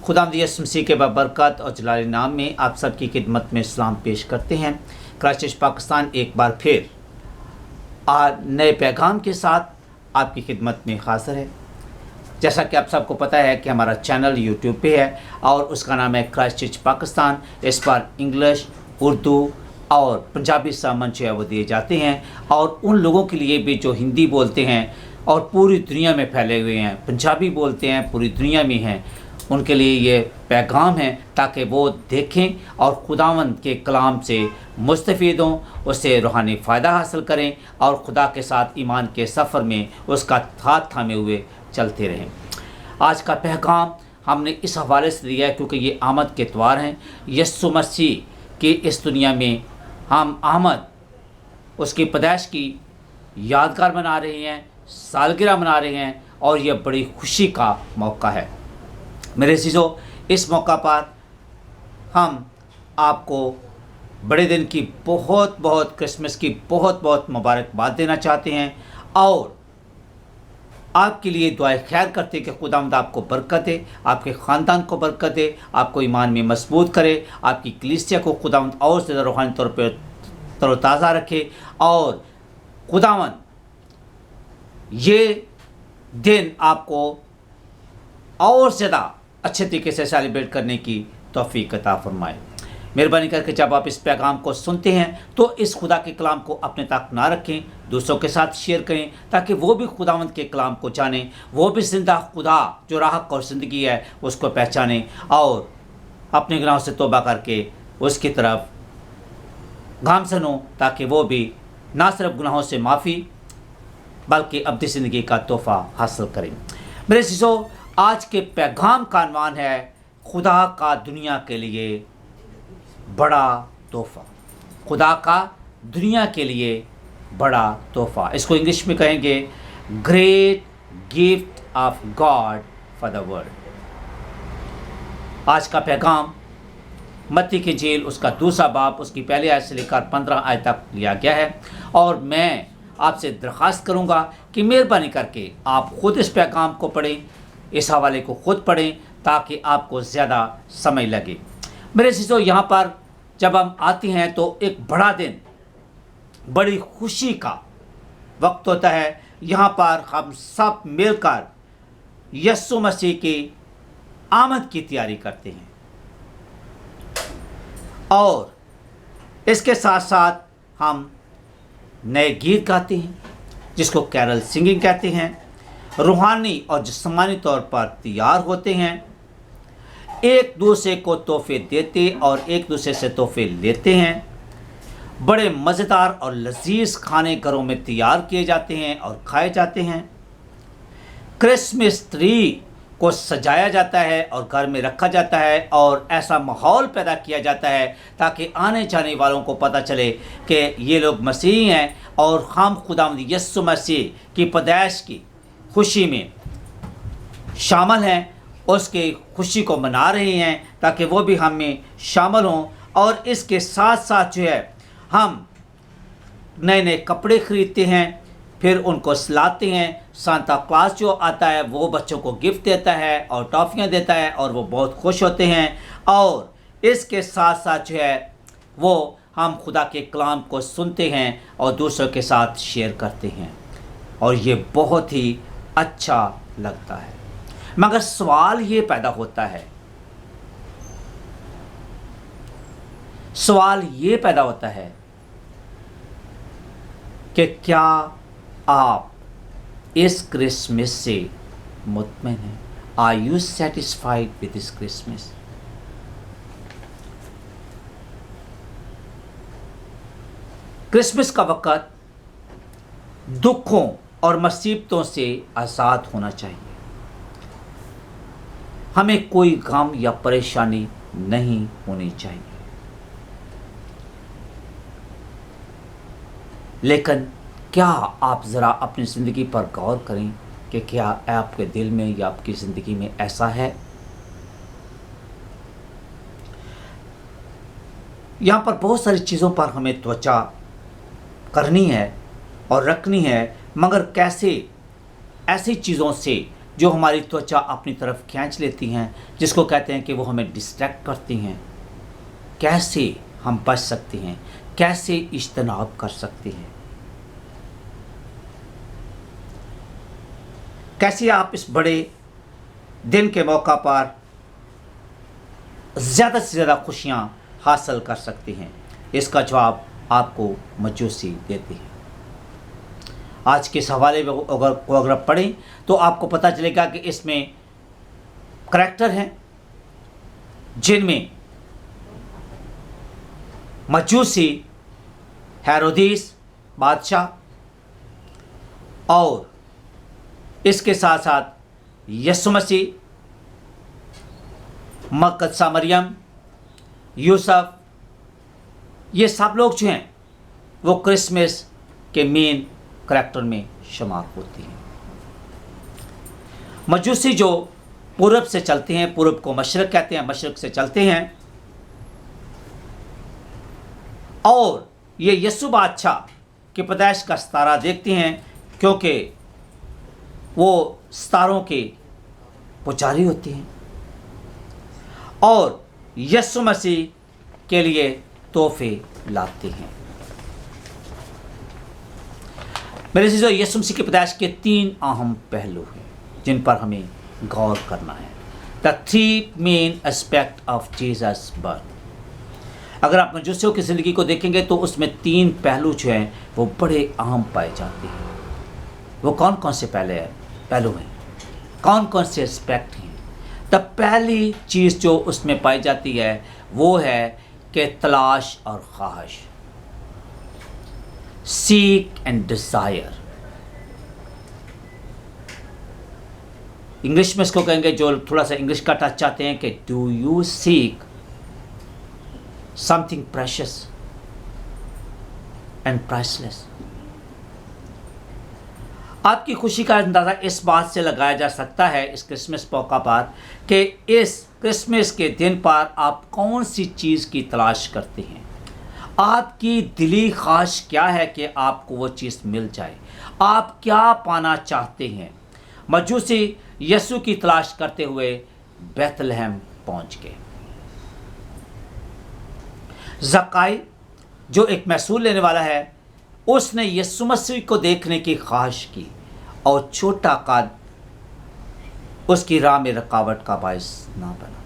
खुदावंद यीशु मसीह के बरकत और जलाली नाम में आप सबकी खिदमत में सलाम पेश करते हैं। क्राइस्टचर्च पाकिस्तान एक बार फिर नए पैगाम के साथ आपकी खिदमत में हाजिर है। जैसा कि आप सबको पता है कि हमारा चैनल यूट्यूब पे है और उसका नाम है क्राइस्टचर्च पाकिस्तान। इस पर इंग्लिश, उर्दू और पंजाबी sermon जो है वो दिए जाते हैं और उन लोगों के लिए भी जो हिंदी बोलते हैं और पूरी दुनिया में फैले हुए हैं, पंजाबी बोलते हैं, पूरी दुनिया में हैं, उनके लिए ये पैगाम है ताकि वो देखें और खुदावंद के कलाम से मुस्तफ़ीद हों, उससे रूहानी फ़ायदा हासिल करें और खुदा के साथ ईमान के सफ़र में उसका हाथ थामे हुए चलते रहें। आज का पैगाम हमने इस हवाले से दिया है क्योंकि ये आमद के त्योहार हैं। यीशु मसीह की इस दुनिया में हम आमद, उसकी पैदाइश की यादगार मना रहे हैं, सालगिरह मना रहे हैं और यह बड़ी खुशी का मौका है। मेरे अज़ीज़ों, इस मौका पर हम आपको बड़े दिन की बहुत क्रिसमस की बहुत मुबारकबाद देना चाहते हैं और आपके लिए दुआएं खैर करते कि खुदावंद आपको बरकत दे, आपके ख़ानदान को बरकत दे, आपको ईमान में मजबूत करे, आपकी कलीसिया को खुदावंद और ज़्यादा रूहानी तौर पर तरोताज़ा रखे और खुदावंद ये दिन आपको और ज़्यादा अच्छे तरीके से सेलिब्रेट करने की तौफीक अता फरमाए। मेहरबानी करके जब आप इस पैगाम को सुनते हैं तो इस खुदा के कलाम को अपने तक ना रखें, दूसरों के साथ शेयर करें ताकि वो भी खुदावंद के कलाम को जानें, वो भी ज़िंदा खुदा जो राह और ज़िंदगी है उसको पहचानें और अपने गुनाहों से तौबा करके उसकी तरफ गामज़न हो ताकि वो भी ना सिर्फ गुनाहों से माफ़ी बल्कि अब्दी ज़िंदगी का तोहफ़ा हासिल करें। मेरे अज़ीज़ों, आज के पैगाम का अनवान है खुदा का दुनिया के लिए बड़ा तोहफ़ा। खुदा का दुनिया के लिए बड़ा तोहफ़ा, इसको इंग्लिश में कहेंगे great gift of God for the world. आज का पैगाम मत्ती की इंजील उसका दूसरा बाब उसकी पहली आयत से लेकर 15 आयत तक लिया गया है और मैं आपसे दरख्वास्त करूंगा कि मेहरबानी करके आप ख़ुद इस पैगाम को पढ़ें, इस हवाले को ख़ुद पढ़ें ताकि आपको ज़्यादा समय लगे। मेरे अज़ीज़ों, यहाँ पर जब हम आते हैं तो एक बड़ा दिन, बड़ी खुशी का वक्त होता है। यहाँ पर हम सब मिलकर यीशु मसीह की आमद की तैयारी करते हैं और इसके साथ साथ हम नए गीत गाते हैं जिसको कैरल सिंगिंग कहते हैं, रूहानी और जिस्मानी तौर पर तैयार होते हैं, एक दूसरे को तोहफे देते और एक दूसरे से तोहफे लेते हैं। बड़े मज़ेदार और लजीज खाने घरों में तैयार किए जाते हैं और खाए जाते हैं। क्रिसमस ट्री को सजाया जाता है और घर में रखा जाता है और ऐसा माहौल पैदा किया जाता है ताकि आने जाने वालों को पता चले कि ये लोग मसीही हैं और हम खुदावंद यीशु मसीह की पैदाइश की खुशी में शामिल हैं, उसके खुशी को मना रहे हैं ताकि वो भी हम में शामिल हों। और इसके साथ साथ जो है हम नए कपड़े ख़रीदते हैं, फिर उनको सिलाते हैं। सांता क्लॉज जो आता है वो बच्चों को गिफ्ट देता है और टॉफ़ियाँ देता है और वो बहुत खुश होते हैं। और इसके साथ साथ जो है वो हम खुदा के कलाम को सुनते हैं और दूसरों के साथ शेयर करते हैं और ये बहुत ही अच्छा लगता है। मगर सवाल ये पैदा होता है, कि क्या आप इस क्रिसमस से मुतमईन हैं? Are you satisfied with this Christmas? Christmas का वक़्त दुखों और मुसीबतों से आज़ाद होना चाहिए। हमें कोई गम या परेशानी नहीं होनी चाहिए। लेकिन क्या आप ज़रा अपनी ज़िंदगी पर गौर करें कि क्या आपके दिल में या आपकी ज़िंदगी में ऐसा है? यहाँ पर बहुत सारी चीज़ों पर हमें त्वचा करनी है और रखनी है, मगर कैसे ऐसी चीज़ों से जो हमारी त्वचा अपनी तरफ खींच लेती हैं, जिसको कहते हैं कि वो हमें डिस्ट्रैक्ट करती हैं, कैसे हम बच सकते हैं, कैसे इज्तनाब कर सकते हैं, कैसे आप इस बड़े दिन के मौका पर ज़्यादा से ज़्यादा खुशियाँ हासिल कर सकते हैं। इसका जवाब आपको मजूसी देते हैं। आज के इस हवाले में अगर पढ़ें तो आपको पता चलेगा कि इसमें करैक्टर हैं जिनमें मजूसी, हेरोदेस बादशाह, और इसके साथ साथ यीशु मसीह, मकदसा मरियम, यूसुफ, ये सब लोग जो हैं वो क्रिसमस के मेन करैक्टर में शुमार होती हैं। मजूसी जो पूरब से चलते हैं, पूरब को मशरक कहते हैं, मशरक से चलते हैं, और ये यीशु बादशाह की पैदाइश का सितारा देखते हैं, क्योंकि वो सितारों के पुजारी होती हैं, और यीशु मसीह के लिए तोहफे लाते हैं। मेरे चीज़ों, यीशु मसीह की पैदाइश के 3 अहम पहलू हैं जिन पर हमें गौर करना है। The 3 main aspect of Jesus birth. अगर आप मजूसियों की ज़िंदगी को देखेंगे तो उसमें 3 पहलू जो हैं वो बड़े अहम पाए जाते हैं। वो कौन कौन से पहलू हैं, कौन कौन से एस्पेक्ट हैं? तो पहली चीज़ जो उसमें पाई जाती है वो है कि तलाश और ख्वाहिश, सीक एंड डिज़ायर। इंग्लिश में इसको कहेंगे, जो थोड़ा सा इंग्लिश का टच चाहते हैं, कि do you seek something precious and priceless. आपकी खुशी का अंदाज़ा इस बात से लगाया जा सकता है इस क्रिसमस मौका पर कि इस क्रिसमस के दिन पर आप कौन सी चीज़ की तलाश करते हैं, आपकी दिली ख्वाहिश क्या है कि आपको वो चीज़ मिल जाए, आप क्या पाना चाहते हैं। मजूसी यीशु की तलाश करते हुए बैतलहम पहुंच गए। ज़काई, जो एक महसूल लेने वाला है, उसने यीशु मसीह को देखने की ख्वाहिश की, और छोटा कद उसकी राह में रुकावट का बायस ना बना।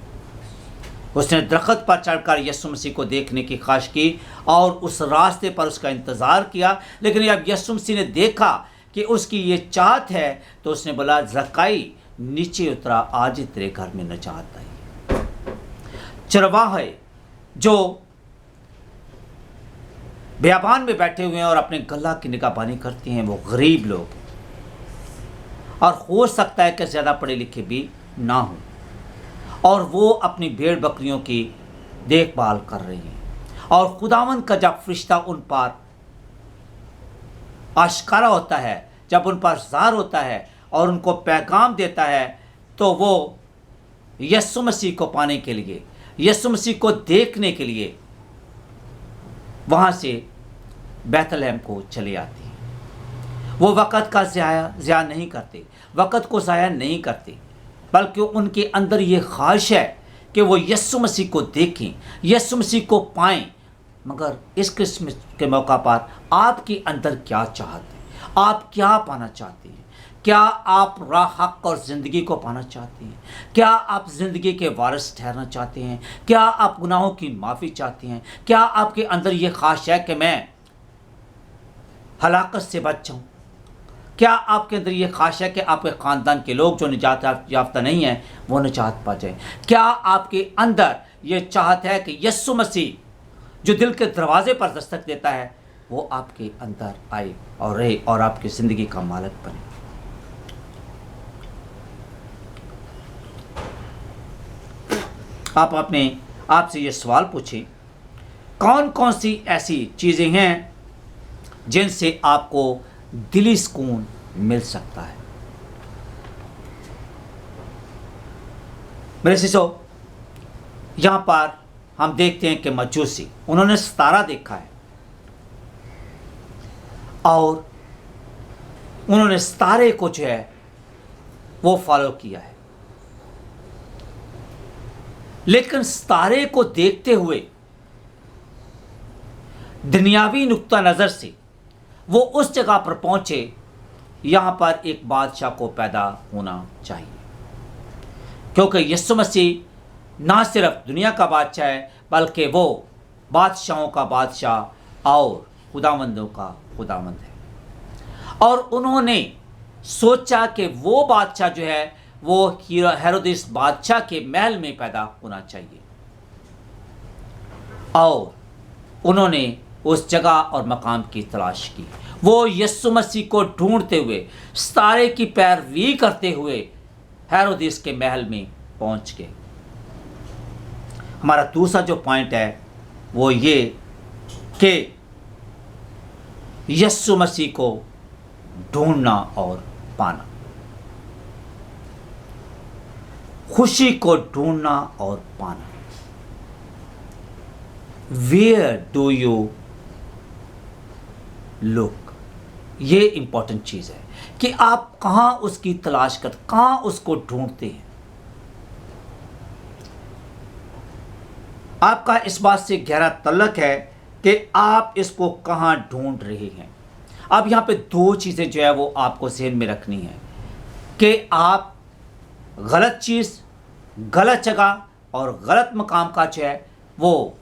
उसने दरख्त पर चढ़कर यीशु मसीह को देखने की ख्वाहिश की और उस रास्ते पर उसका इंतज़ार किया, लेकिन जब यीशु मसीह ने देखा कि उसकी ये चाहत है तो उसने बोला, ज़काई नीचे उतरा, आज ही तेरे घर में निजात आई। चरवाहे जो बियाबान में बैठे हुए हैं और अपने गला की निगाहबानी करते हैं, वो गरीब लोग, और हो सकता है कि ज़्यादा पढ़े लिखे भी ना हों, और वो अपनी भेड़ बकरियों की देखभाल कर रही हैं, और खुदावंद का जब फरिश्ता उन पर आश्कारा होता है, जब उन पर ज़ाहिर होता है और उनको पैगाम देता है, तो वो यीशु मसीह को पाने के लिए, यीशु मसीह को देखने के लिए वहाँ से बैतलहम को चले आती हैं। वो वक़्त का ज़ाया नहीं करते, वक़्त को ज़ाया नहीं करते, बल्कि उनके अंदर ये ख्वाहिश है कि वो यीशु मसीह को देखें, यीशु मसीह को पाएं। मगर इस क्रिसमस के मौका पर आपके अंदर क्या चाहते हैं, आप क्या पाना चाहते हैं? क्या आप राह हक और ज़िंदगी को पाना चाहते हैं? क्या आप ज़िंदगी के वारिस ठहरना चाहते हैं? क्या आप गुनाहों की माफ़ी चाहते हैं? क्या आपके अंदर ये ख्वाहिश है कि मैं हलाकत से बच जाऊँ? क्या आपके अंदर ये ख्वाहिश है कि आपके ख़ानदान के लोग जो निजात याफ्ता नहीं हैं वो निजात पा जाएं? क्या आपके अंदर ये चाहत है कि यीशु मसीह जो दिल के दरवाजे पर दस्तक देता है वो आपके अंदर आए और रहे और आपकी ज़िंदगी का मालिक बने? आप अपने आप से ये सवाल पूछें, कौन कौन सी ऐसी चीज़ें हैं जिनसे आपको दिली सुकून मिल सकता है? मेरे शिष्यों, यहाँ पर हम देखते हैं कि मजूसी, उन्होंने सितारा देखा है और उन्होंने सितारे को जो है वो फॉलो किया है। लेकिन सितारे को देखते हुए दुनियावी नुक्ता नज़र से वो उस जगह पर पहुंचे, यहाँ पर एक बादशाह को पैदा होना चाहिए, क्योंकि यीशु मसीह ना सिर्फ दुनिया का बादशाह है बल्कि वो बादशाहों का बादशाह और खुदावंदों का खुदावंद है। और उन्होंने सोचा कि वो बादशाह जो है वो हेरोदेस बादशाह के महल में पैदा होना चाहिए, और उन्होंने उस जगह और मकाम की तलाश की। वो यीशु मसीह को ढूंढते हुए, सितारे की पैरवी करते हुए हेरोदेस के महल में पहुंच गए। हमारा दूसरा जो पॉइंट है वो ये कि यीशु मसीह को ढूंढना और पाना, खुशी को ढूंढना और पाना। वेयर डू यू लुक, ये इंपॉर्टेंट चीज है कि आप कहां उसकी तलाश करते, कहां उसको ढूंढते हैं। आपका इस बात से गहरा तल्लक है कि आप इसको कहां ढूंढ रहे हैं। अब यहां पे दो चीजें जो है वो आपको ज़हन में रखनी है कि आप गलत चीज, गलत जगह और गलत मकाम का जो है वो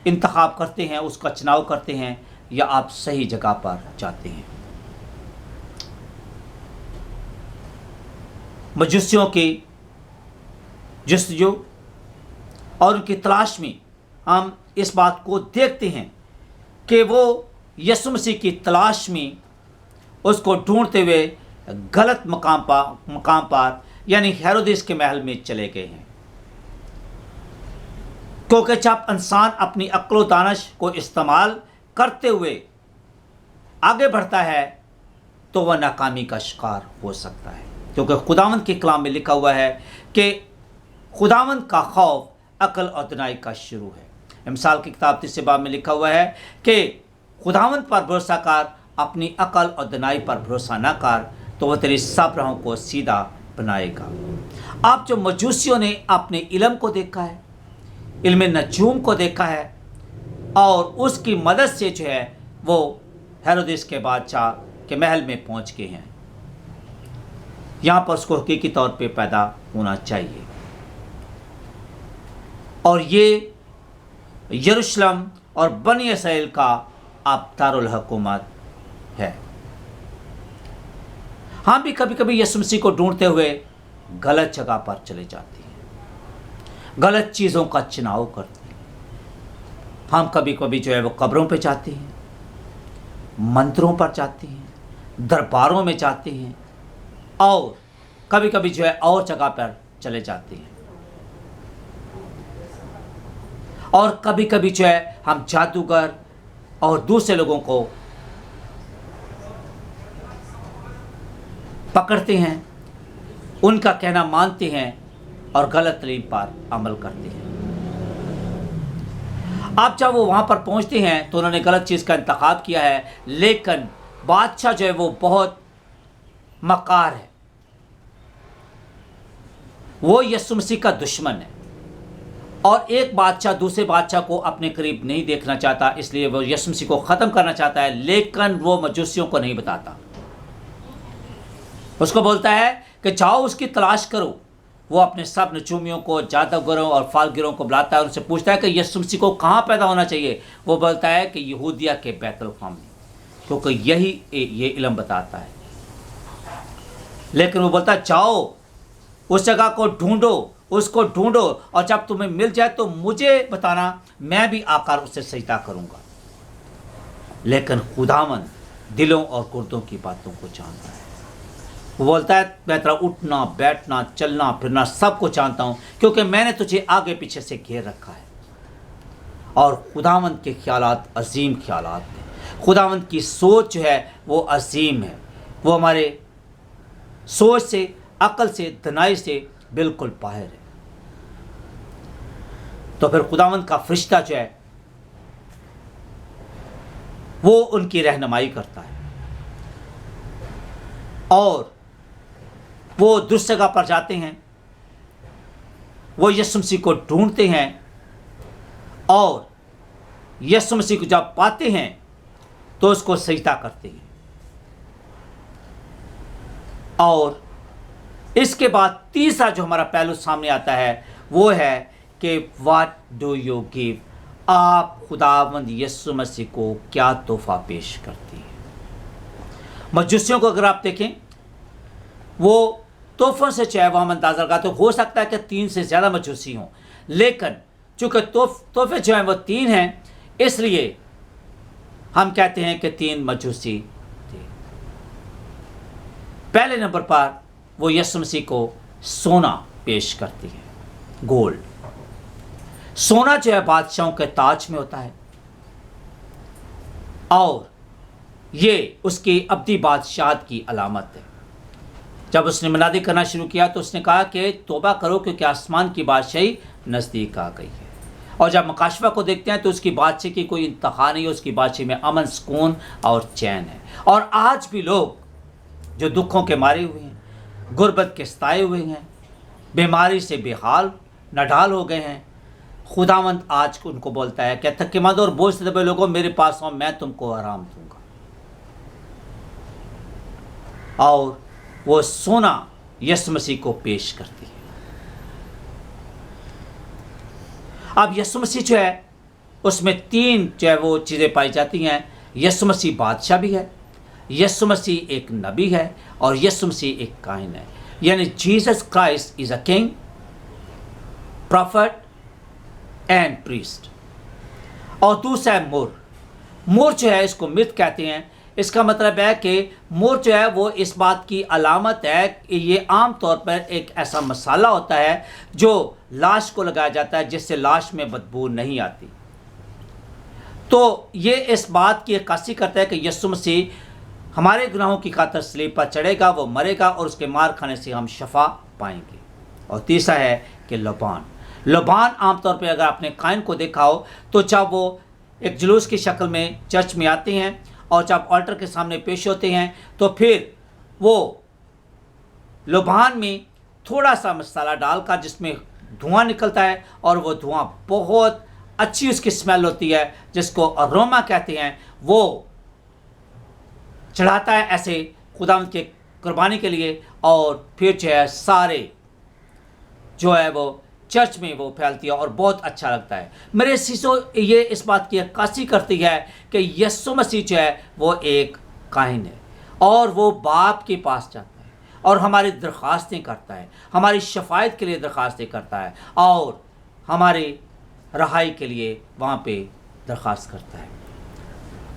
इंतखाब करते हैं, उसका चुनाव करते हैं, या आप सही जगह पर जाते हैं। मजूसियों की जस्तजू और उनकी तलाश में हम इस बात को देखते हैं कि वो यीशु मसीह की तलाश में उसको ढूंढते हुए गलत मकाम पर यानी हेरोदेस के महल में चले गए हैं। क्योंकि जब इंसान अपनी अक्ल व दानिश को इस्तेमाल करते हुए आगे बढ़ता है तो वह नाकामी का शिकार हो सकता है, क्योंकि खुदावंद के कलाम में लिखा हुआ है कि खुदावंद का खौफ अक्ल और दानाई का शुरू है। मिसाल की किताब 3 बाब में लिखा हुआ है कि खुदावंद पर भरोसा कर, अपनी अक्ल और दानाई पर भरोसा न कर, तो वह तेरी सब राहों को सीधा बनाएगा। आप जो मजूसियों ने अपने इल्म को देखा है, इल्म नजूम को देखा है, और उसकी मदद से जो है वो हेरोदेस के बादशाह के महल में पहुंच गए हैं, यहाँ पर उसको हकीकी तौर पे पैदा होना चाहिए। और ये यरूशलेम और बनी इसराइल का अब दारुल हुकूमत है। हम भी कभी कभी यीशु मसीह को ढूंढते हुए गलत जगह पर चले जाते हैं, गलत चीज़ों का चुनाव करते हैं। हम कभी कभी जो है वो कब्रों पे जाते हैं, मंदिरों पर जाते हैं, दरबारों में जाते हैं, और कभी कभी जो है और जगह पर चले जाते हैं। और कभी कभी जो है हम जादूगर और दूसरे लोगों को पकड़ते हैं, उनका कहना मानते हैं और गलत तरीन पर अमल करते हैं। अब जब वो वहाँ पर पहुँचते हैं तो उन्होंने गलत चीज़ का इंतखाब किया है, लेकिन बादशाह जो है वो बहुत मकार है, वो यीशु मसीह का दुश्मन है, और एक बादशाह दूसरे बादशाह को अपने करीब नहीं देखना चाहता, इसलिए वो यीशु मसीह को ख़त्म करना चाहता है, लेकिन वो मजूसियों को नहीं बताता। उसको बोलता है कि जाओ उसकी तलाश करो। वो अपने सब नचूमियों को, जादूगरों और फालगिरों को बुलाता है, उनसे पूछता है कि यीशु मसीह को कहाँ पैदा होना चाहिए। वो बोलता है कि यहूदिया के बैतलहम में, क्योंकि यही ये इल्म बताता है। लेकिन वो बोलता है जाओ उस जगह को ढूंढो, उसको ढूंढो, और जब तुम्हें मिल जाए तो मुझे बताना, मैं भी आकर उससे सजदा करूँगा। लेकिन खुदावंद दिलों और गुर्दों की बातों को जानता है। वो बोलता है मैं तेरा उठना, बैठना, चलना फिरना सब कुछ जानता हूँ, क्योंकि मैंने तुझे आगे पीछे से घेर रखा है। और खुदावंद के ख्यालात अजीम ख्यालात हैं। खुदावंद की सोच जो है वो अजीम है, वो हमारे सोच से, अकल से, दानाई से बिल्कुल बाहर है। तो फिर खुदावंद का फरिश्ता जो है वो उनकी रहनुमाई करता है, और वो दुष्ट जगह पर जाते हैं, वो यीशु मसीह को ढूंढते हैं और यीशु मसीह को जब पाते हैं तो उसको सजदा करते हैं। और इसके बाद तीसरा जो हमारा पहलू सामने आता है वो है कि व्हाट डू यू गिव, आप खुदावंद यीशु मसीह को क्या तोहफा पेश करती है। मजूसियों को अगर आप देखें, वो तोहफों से चाहे वो हम अंदाजा लगा, तो हो सकता है कि 3 से ज़्यादा मजूसी हों, लेकिन चूंकि तोहफे जो हैं वो 3 हैं, इसलिए हम कहते हैं कि 3 मजूसी थे। पहले नंबर पर वो यीशु मसीह को सोना पेश करती है, गोल्ड। सोना जो है बादशाहों के ताज में होता है और ये उसकी अब्दी बादशाहत की अलामत है। जब उसने मुनादी करना शुरू किया तो उसने कहा कि तौबा करो क्योंकि आसमान की बादशाही नज़दीक आ गई है। और जब मुकाशफा को देखते हैं तो उसकी बादशाही की कोई इंतहा नहीं है, उसकी बादशाही में अमन, सुकून और चैन है। और आज भी लोग जो दुखों के मारे हुए हैं, गुर्बत के सताए हुए हैं, बीमारी से बेहाल नढाल हो गए हैं, खुदावंद आज उनको बोलता है कि थकेमंद और बोझ से दबे लोगों मेरे पास आओ, मैं तुमको आराम दूंगा। और वो सोना यीशु मसीह को पेश करती है। अब यीशु मसीह जो है उसमें 3 जो है वो चीज़ें पाई जाती हैं। यीशु मसीह बादशाह भी है, यीशु मसीह एक नबी है और यीशु मसीह एक काहिन है। यानी Jesus Christ is a king, profit and priest. और दूसरा है मोर। मोर जो है इसको मृत कहते हैं। इसका मतलब है कि मोर जो है वो इस बात की अलामत है कि ये आम तौर पर एक ऐसा मसाला होता है जो लाश को लगाया जाता है जिससे लाश में बदबू नहीं आती। तो ये इस बात की अक्कासी करता है कि यीशु मसीह हमारे गुनाहों की खातिर सलीब पर चढ़ेगा, वो मरेगा और उसके मार खाने से हम शफा पाएंगे। और तीसरा है कि लबान। लबान आमतौर पर अगर आपने काइन को देखा हो तो जब वो एक जुलूस की शक्ल में चर्च में आते हैं और जब ऑल्टर के सामने पेश होते हैं तो फिर वो लबान में थोड़ा सा मसाला डालकर जिसमें धुआं निकलता है और वो धुआं बहुत अच्छी उसकी स्मेल होती है जिसको अरोमा कहते हैं, वो चढ़ाता है ऐसे खुदावंद के कुर्बानी के लिए। और फिर जो है सारे जो है वो चर्च में वो फैलती है और बहुत अच्छा लगता है। मेरे सीसो ये इस बात की अक्कासी करती है कि यीशु मसीह जो है वो एक काहिन है और वो बाप के पास जाता है और हमारी दरख्वास्तें करता है, हमारी शफायत के लिए दरख्वास्तें करता है और हमारी रहाई के लिए वहाँ पे दरख्वास्त करता है।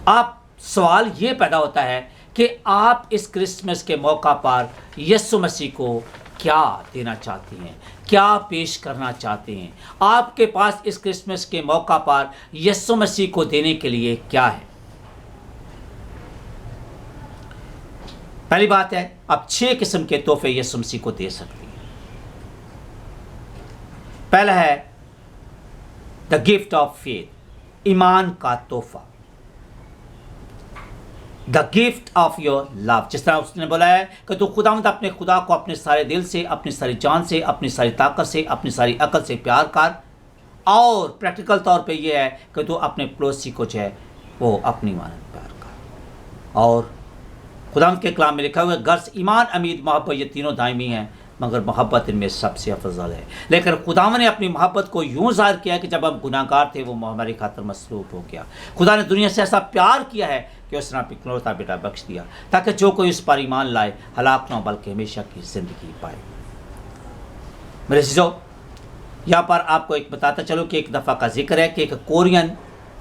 आप सवाल ये पैदा होता है कि आप इस क्रिसमस के मौका पर यीशु मसीह को क्या देना चाहती हैं, क्या पेश करना चाहते हैं। आपके पास इस क्रिसमस के मौका पर यीशु मसीह को देने के लिए क्या है। पहली बात है, आप 6 किस्म के तोहफे यीशु मसीह को दे सकती हैं। पहला है द गिफ्ट ऑफ फेथ, ईमान का तोहफा। The gift of your love, जिस तरह उसने बोला है कि तू खुदावंद अपने खुदा को अपने सारे दिल से, अपनी सारी जान से, अपनी सारी ताकत से, अपनी सारी अकल से प्यार कर। और प्रैक्टिकल तौर पे ये है कि तू अपने पड़ोसी को जो है वो अपनी मानद प्यार कर। और खुदावंद के कलाम में लिखा हुआ है, गर्ज ईमान, उम्मीद, मोहब्बत ये तीनों दायमी हैं मगर मोहब्बत इनमें सबसे अफजल है। लेकिन खुदावंद ने अपनी मोहब्बत को यूँ ज़ाहिर किया कि जब हम गुनाहगार थे वो हमारी खातिर मसलूब हो गया। खुदा ने दुनिया से ऐसा प्यार किया है कि उसने अपना इकलौता बेटा बख्श दिया ताकि जो कोई उस पर ईमान लाए हलाक न बल्कि हमेशा की ज़िंदगी पाए। मेरे अज़ीज़ों, यहाँ पर आपको एक बताता चलो कि एक दफ़ा का जिक्र है कि एक कोरियन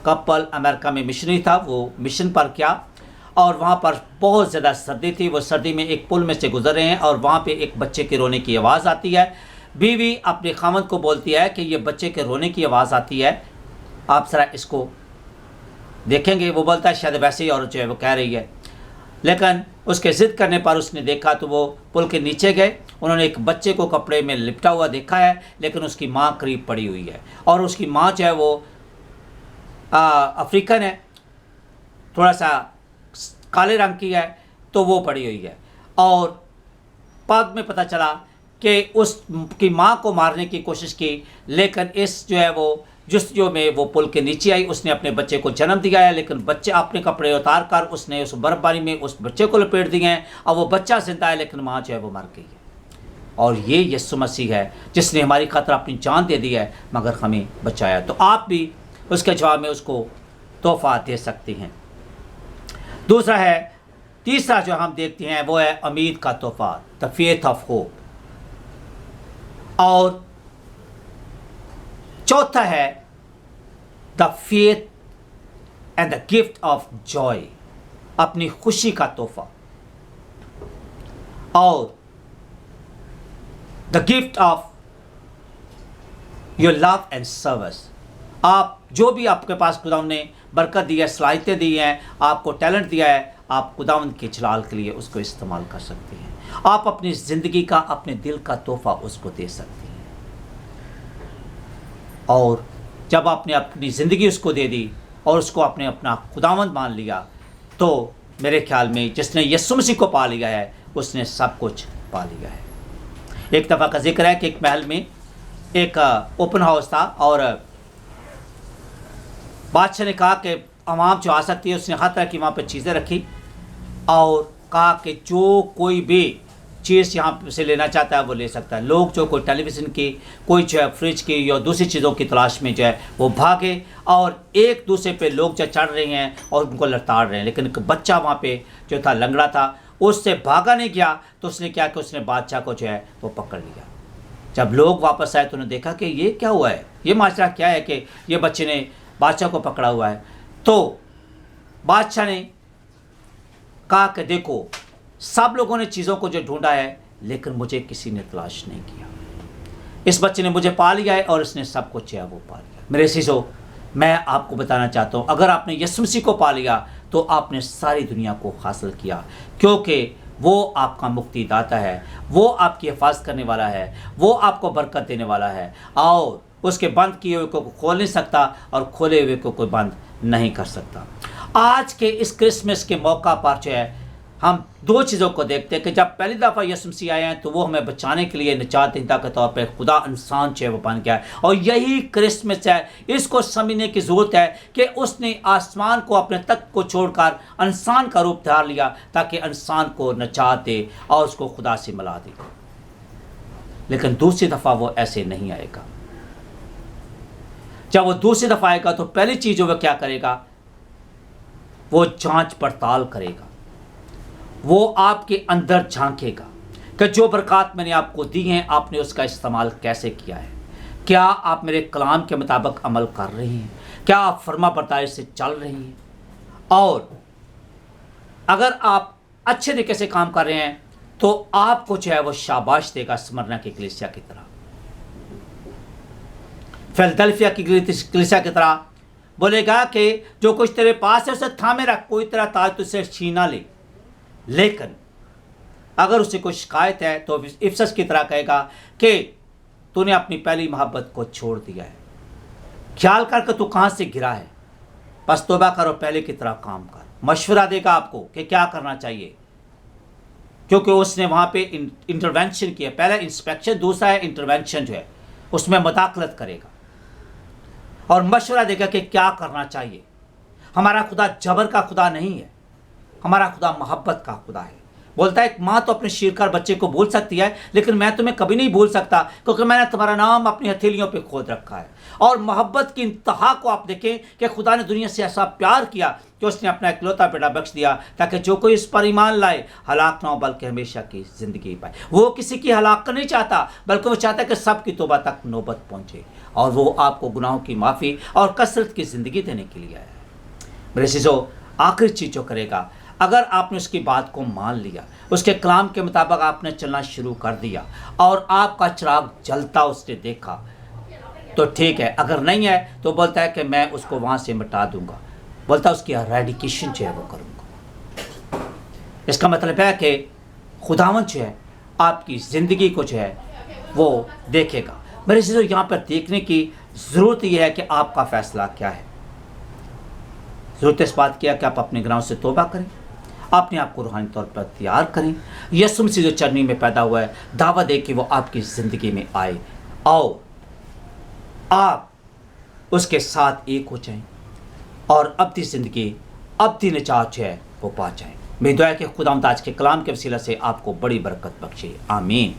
कपल अमेरिका में मिशनरी था। वो मिशन पर क्या और वहाँ पर बहुत ज़्यादा सर्दी थी। वो सर्दी में एक पुल में से गुजर रहे हैं और वहाँ पे एक बच्चे के रोने की आवाज़ आती है। बीवी अपने खामद को बोलती है कि ये बच्चे के रोने की आवाज़ आती है, आप ज़रा इसको देखेंगे। वो बोलता है शायद वैसे ही औरत जो है वो कह रही है। लेकिन उसके ज़िद करने पर उसने देखा तो वो पुल के नीचे गए। उन्होंने एक बच्चे को कपड़े में लिपटा हुआ देखा है, लेकिन उसकी माँ करीब पड़ी हुई है और उसकी माँ जो है वो अफ्रीकन है, थोड़ा सा काले रंग की है, तो वो पड़ी हुई है। और बाद में पता चला कि उसकी माँ को मारने की कोशिश की, लेकिन इस जो है वो जुस्तजू में वो पुल के नीचे आई, उसने अपने बच्चे को जन्म दिया है, लेकिन बच्चे अपने कपड़े उतार कर उसने उस बर्फबारी में उस बच्चे को लपेट दिए हैं और वो बच्चा जिंदा है, लेकिन माँ जो है वो मर गई है। और ये यीशु मसीह है जिसने हमारी खातिर अपनी जान दे दी है मगर हमें बचाया। तो आप भी उसके जवाब में उसको तोहफा दे सकती हैं। दूसरा है, तीसरा जो हम देखते हैं वो है उम्मीद का तोहफा, द फेथ ऑफ होप। और चौथा है the faith and the gift of Joy, अपनी खुशी का तोहफा। और the gift of your love and service, आप जो भी आपके पास खुदावंद ने बरकत दी है, सलाहियतें दी हैं, आपको टैलेंट दिया है, आप खुदावंद के जलाल के लिए उसको इस्तेमाल कर सकते हैं। आप अपनी ज़िंदगी का, अपने दिल का तोहफा उसको दे सकते हैं। और जब आपने अपनी ज़िंदगी उसको दे दी और उसको आपने अपना खुदावंद मान लिया, तो मेरे ख्याल में जिसने यीशु मसीह को पा लिया है उसने सब कुछ पा लिया है। एक दफ़ा का जिक्र है कि एक महल में एक ओपन हाउस था और बादशाह ने कहा कि आवाम जो आ सकती है, उसने हर तरह की वहाँ पर चीज़ें रखी और कहा कि जो कोई भी चीज़ यहाँ से लेना चाहता है वो ले सकता है। लोग जो कोई टेलीविज़न की, कोई जो है फ्रिज की या दूसरी चीज़ों की तलाश में जो है वो भागे और एक दूसरे पे लोग जो चढ़ रहे हैं और उनको लताड़ रहे हैं। लेकिन एक बच्चा वहाँ पे जो था लंगड़ा था, उससे भागा नहीं गया, तो उसने क्या कि उसने बादशाह को जो है वो पकड़ लिया। जब लोग वापस आए तो उन्होंने देखा कि ये क्या हुआ है, ये माजरा क्या है कि ये बच्चे ने बादशाह को पकड़ा हुआ है। तो बादशाह ने कहा कि देखो, सब लोगों ने चीज़ों को जो ढूंढा है, लेकिन मुझे किसी ने तलाश नहीं किया। इस बच्चे ने मुझे पा लिया है और इसने सब कुछ है वो पा लिया। मेरे अज़ीज़ों, मैं आपको बताना चाहता हूँ, अगर आपने यीशु मसीह को पा लिया तो आपने सारी दुनिया को हासिल किया, क्योंकि वो आपका मुक्तिदाता है, वो आपकी हिफाजत करने वाला है, वो आपको बरकत देने वाला है और उसके बंद किए हुए को खोल नहीं सकता और खोले हुए को कोई बंद नहीं कर सकता। आज के इस क्रिसमस के मौका पर जो है हम दो चीज़ों को देखते हैं कि जब पहली दफ़ा यीशु मसीह आए हैं तो वो हमें बचाने के लिए निजात दहिंदा के तौर पर खुदा इंसान जो है वो बन गया है। और यही क्रिसमस है, इसको समझने की ज़रूरत है कि उसने आसमान को, अपने तख्त को छोड़कर इंसान का रूप धार लिया ताकि इंसान को निजात दे और उसको खुदा से मिला दे। लेकिन दूसरी दफ़ा वो ऐसे नहीं आएगा। जब वो दूसरी दफ़ा आएगा तो पहली चीज़ वो क्या करेगा, वो जांच पड़ताल करेगा, वो आपके अंदर झांकेगा कि जो बरकत मैंने आपको दी हैं आपने उसका इस्तेमाल कैसे किया है। क्या आप मेरे कलाम के मुताबिक अमल कर रहे हैं, क्या आप फर्मा बरदारी से चल रही हैं। और अगर आप अच्छे तरीके से काम कर रहे हैं तो आपको जो है वो शाबाश देगा, स्मरना की कलीसिया की तरह, फिलडेल्फिया की कलीसिया की तरह बोलेगा कि जो कुछ तेरे पास है उसे थामे रख, कोई तेरा ताज तुझसे छीना ले। लेकिन अगर उससे कोई शिकायत है तो इफसस की तरह कहेगा कि तूने अपनी पहली मोहब्बत को छोड़ दिया है, ख्याल कर कि तू कहाँ से गिरा है, बस तौबा करो, पहले की तरह काम कर। मशवरा देगा आपको कि क्या करना चाहिए, क्योंकि उसने वहाँ पे इंटरवेंशन किया। पहला इंस्पेक्शन, दूसरा है इंटरवेंशन जो है उसमें मदाखलत करेगा और मशवरा देगा कि क्या करना चाहिए। हमारा खुदा जबर का खुदा नहीं है, हमारा खुदा मोहब्बत का खुदा है। बोलता है एक माँ तो अपने शीरकार बच्चे को भूल सकती है, लेकिन मैं तुम्हें कभी नहीं भूल सकता क्योंकि मैंने तुम्हारा नाम अपनी हथेलियों पे खोद रखा है। और मोहब्बत की इंतहा को आप देखें कि खुदा ने दुनिया से ऐसा प्यार किया कि उसने अपना इकलौता बेटा बख्श दिया ताकि जो कोई इस पर ईमान लाए हलाक ना हो बल्कि हमेशा की ज़िंदगी पाए। वो किसी की हलाक नहीं चाहता, बल्कि वो चाहता है कि सबकी तौबा तक नौबत पहुँचे और वो आपको गुनाहों की माफ़ी और कसरत की ज़िंदगी देने के लिए आया है। मेरे अज़ीज़ों, आखिरी चीज़ जो करेगा, अगर आपने उसकी बात को मान लिया, उसके कलाम के मुताबिक आपने चलना शुरू कर दिया और आपका चिराग जलता उसने देखा तो ठीक है, अगर नहीं है तो बोलता है कि मैं उसको वहाँ से मिटा दूंगा, बोलता है उसकी एरेडिकेशन जो है वो करूँगा। इसका मतलब है कि खुदावंद जो है आपकी ज़िंदगी को जो है वो देखेगा। मेरे से यहाँ पर देखने की ज़रूरत यह है कि आपका फ़ैसला क्या है। ज़रूरत इस बात की है कि आप अपने गुनाहों से तौबा करें, अपने आप को रूहानी तौर पर तैयार करें। यीशु मसीह जो चरनी में पैदा हुआ है, दावा दे कि वो आपकी ज़िंदगी में आए और आप उसके साथ एक हो जाएं और अपनी ज़िंदगी, अपनी निजात जो है वो पा जाएं। मेरी दुआ है कि खुदावंद आज के कलाम के वसीला से आपको बड़ी बरकत बख्शे। आमीन।